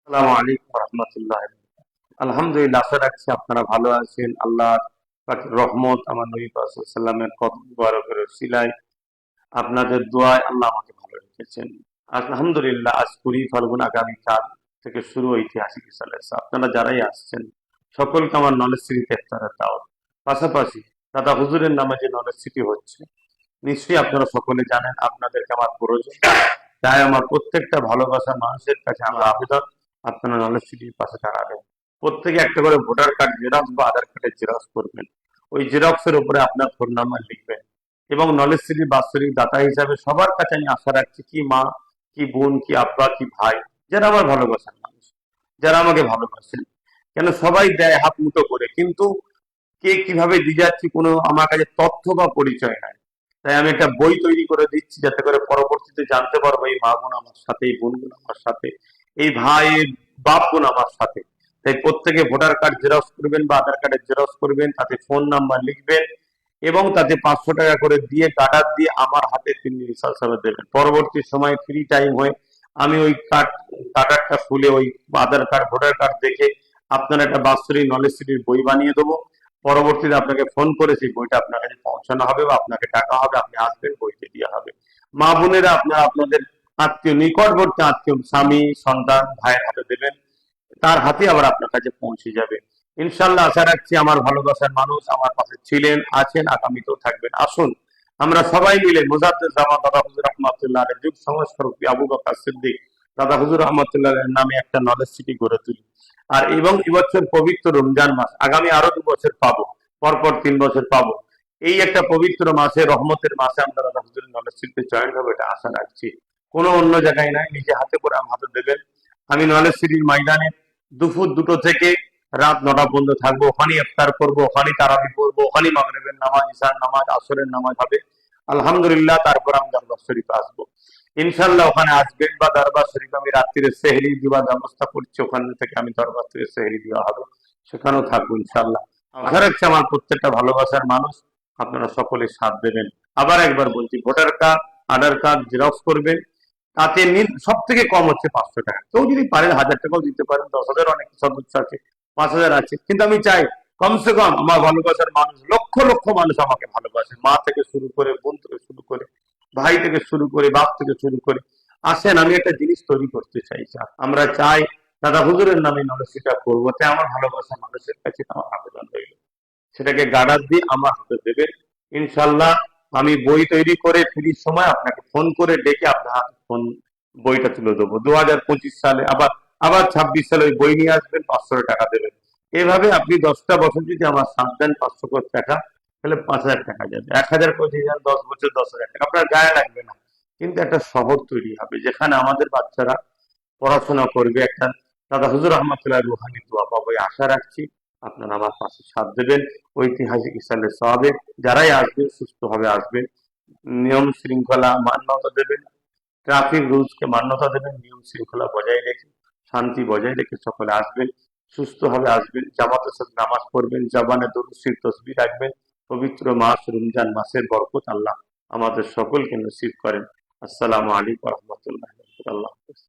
আসসালামু আলাইকুম রহমতুল্লাহ। আলহামদুলিল্লাহ, আশা রাখছি আপনারা ভালো আছেন। আল্লাহ পাকের রহমত, আমার নবী পাক সাল্লাল্লাহু আলাইহি ওয়াসাল্লামের কদম মুবারকের উসিলায় আপনাদের দোয়ায় আল্লাহ আমাকে ভালো রেখেছেন। আলহামদুলিল্লাহ, আজ 20 ফাল্গুন, আগামীকাল থেকে শুরু ঐতিহাসিক ইসালে। আপনারা যারাই আসছেন সকলকে আমার নলেজ সিটিতে ইফতারের দাওয়াত। পাশাপাশি দাদা হুজুরের নামে যে নলেজ সিটি হচ্ছে, নিশ্চয়ই আপনারা সকলে জানেন আপনাদেরকে আমার প্রয়োজন। তাই আমার প্রত্যেকটা ভালোবাসার মানুষের কাছে আমার আবেদন, আপনারা নলেজ সিটির পাশে দাঁড়াবেন। প্রত্যেকে একটা করে ভোটার কার্ড জেরক্স বা আধার কার্ডের জেরক্স করবেন। ওই জেরক্সের উপরে আপনার ফোন নাম্বার লিখবেন এবং নলেজ সিটির বাৎসরিক দাতা হিসাবে সবার কাছে আমি আশা রাখছি, কি মা, কি বোন, কি আব্বা, কি ভাই, যারা আমার ভালোবাসার মানুষ, যারা আমাকে ভালোবাসেন। কেন সবাই দেয় হাত মুঠো করে, কিন্তু কে কিভাবে দিয়ে যাচ্ছি কোনো আমার কাছে তথ্য বা পরিচয় নাই। তাই আমি একটা বই তৈরি করে দিচ্ছি, যাতে করে পরবর্তীতে জানতে পারবো এই মা বোন আমার সাথে, এই বোন বোন আমার সাথে, এই ভাই বাপ বোন আমার সাথে। তাই প্রত্যেকে ভোটার কার্ড জেরক্স করবেন বা আধার কার্ডের জেরক্স করবেন, তাতে ফোন নাম্বার লিখবেন এবং তাতে 500 টাকা করে দিয়ে কার্ডার দিয়ে আমার হাতে 3 দিন হিসাবে দেবেন। পরবর্তী সময় ফ্রি টাইম হয়ে আমি ওই কার্ডারটা খুলে ওই আধার কার্ড ভোটার কার্ড দেখে আপনার একটা বাৎসরিক নলেজ সিটির বই বানিয়ে দেবো। পরবর্তীতে আপনাকে ফোন করে সেই বইটা আপনার কাছে পৌঁছানো হবে বা আপনাকে টাকা হবে, আপনি আসবেন, বইটি দেওয়া হবে। মা বোনেরা আপনারা আপনাদের আত্মীয়, নিকটবর্তী আত্মীয়, স্বামী, সন্তান, ভাইয়ের হাতে দেবেন, তার হাতে আবার আপনার কাছে পৌঁছে যাবে। ইনশাল্লাহ আশা রাখছি আমার ভালোবাসার মানুষ আমার পাশে ছিলেন, আছেন, আগামীতেও থাকবেন। আসুন আমরা সবাই মিলে মুজাদ্দেদ জামান দাদা হুজুর রহমাতুল্লাহ যুগ সংস্কারক আবু বকর সিদ্দিক দাদা হুজুর রহমাতুল্লাহ নামে একটা নলেজ সিটি গড়ে তুলি। আর এবং এবছর পবিত্র রমজান মাস, আগামী আরো 2 বছর পাবো, পরপর 3 বছর পাবো। এই একটা পবিত্র মাসে, রহমতের মাসে আমরা দাদা হুজুরের নলেজ সিটিতে জয়েন হবে, এটা আশা রাখছি। কোনো অন্য জায়গায় নাই, নিজে হাতে করে আমার হাতে দেবেন। আমি নলেজ সিটির ময়দানে দুপুর 2টো থেকে রাত 9টা পর্যন্ত থাকবো। ওখানে ইফতার করবো, ওখানে তারাবি পড়বো, ওখানে মাগরিবের নামাজ, ইশার নামাজ, আসরের নামাজ হবে আলহামদুলিল্লাহ। তারপর আমি দরবার শরীফে আসবো ইনশাল্লাহ। ওখানে আসবেন বা দরবার শরীফ আমি রাত্রিরে সেহরি দেওয়ার ব্যবস্থা করছি, ওখান থেকে আমি দরবার থেকে সেহরি দেওয়া হবে, সেখানেও থাকবো ইনশাল্লাহ। আশা রাখছি আমার প্রত্যেকটা ভালোবাসার মানুষ আপনারা সকলে সাথ দেবেন। আবার একবার বলছি, ভোটার কার্ড, আধার কার্ড জেরক্স করবেন। তাতে সব থেকে কম হচ্ছে 500 টাকা। কেউ যদি পারেন 1000 টাকাও দিতে পারেন, 10,000 অনেক সদস্য আছে, 5,000 আছে, কিন্তু আমি চাই কমসে কম আমার ভালোবাসার মানুষ, লক্ষ লক্ষ মানুষ আমাকে ভালোবাসে, মা থেকে শুরু করে, বোন থেকে শুরু করে, ভাই থেকে শুরু করে, বাপ থেকে শুরু করে। আসেন, আমি একটা জিনিস তৈরি করতে চাই, আমরা চাই দাদা হুজুরের নামে নলেজটা করবো। তাই আমার ভালোবাসা মানুষের কাছে আমার আবেদন রইল, সেটাকে গার্ডার দিয়ে আমার হাতে দেবেন ইনশাল্লাহ। আমি বই তৈরি করে ফ্রির সময় আপনাকে ফোন করে ডেকে আপনার হাতে বইটা তুলে দেবো। 2025 সালে আবার আবার 26 সালে ওই বই নিয়ে আসবেন, 500 টাকা দেবেন। এভাবে আপনি 10টা বছর যদি আমার সাথ দেন, 500 করে টাকা, তাহলে 5,000 টাকা যাবে। 1,000 করে দিয়ে যান, 10 বছর 10,000 টাকা, আপনার গায়ে লাগবে না। কিন্তু একটা শহর তৈরি হবে যেখানে আমাদের বাচ্চারা পড়াশোনা করবে, একটা দাদা হুজুর রহমতুল্লাহ রুহানি দোয়া পাবো, আশা রাখছি। আপনারা আমার পাশে সাথ দেবেন ঐতিহাসিক ইসলামের সওয়াবে। যারাই আসবেন সুস্থভাবে আসবেন, নিয়ম শৃঙ্খলা মান্যতা দেবেন, ট্রাফিক রুলসকে মান্যতা দেবেন, নিয়ম শৃঙ্খলা বজায় রেখে, শান্তি বজায় রেখে সকলে আসবেন, সুস্থভাবে আসবেন, জামাতের সাথে নামাজ পড়বেন, জবানে দরুদ শরীফ তসবিহ রাখবেন। পবিত্র মাস রমজান মাসের বরকত আল্লাহ আমাদের সকলকে নসিব করেন। আসসালামু আলাইকুম রহমতুল্লাহ। আল্লাহ হাফেজ।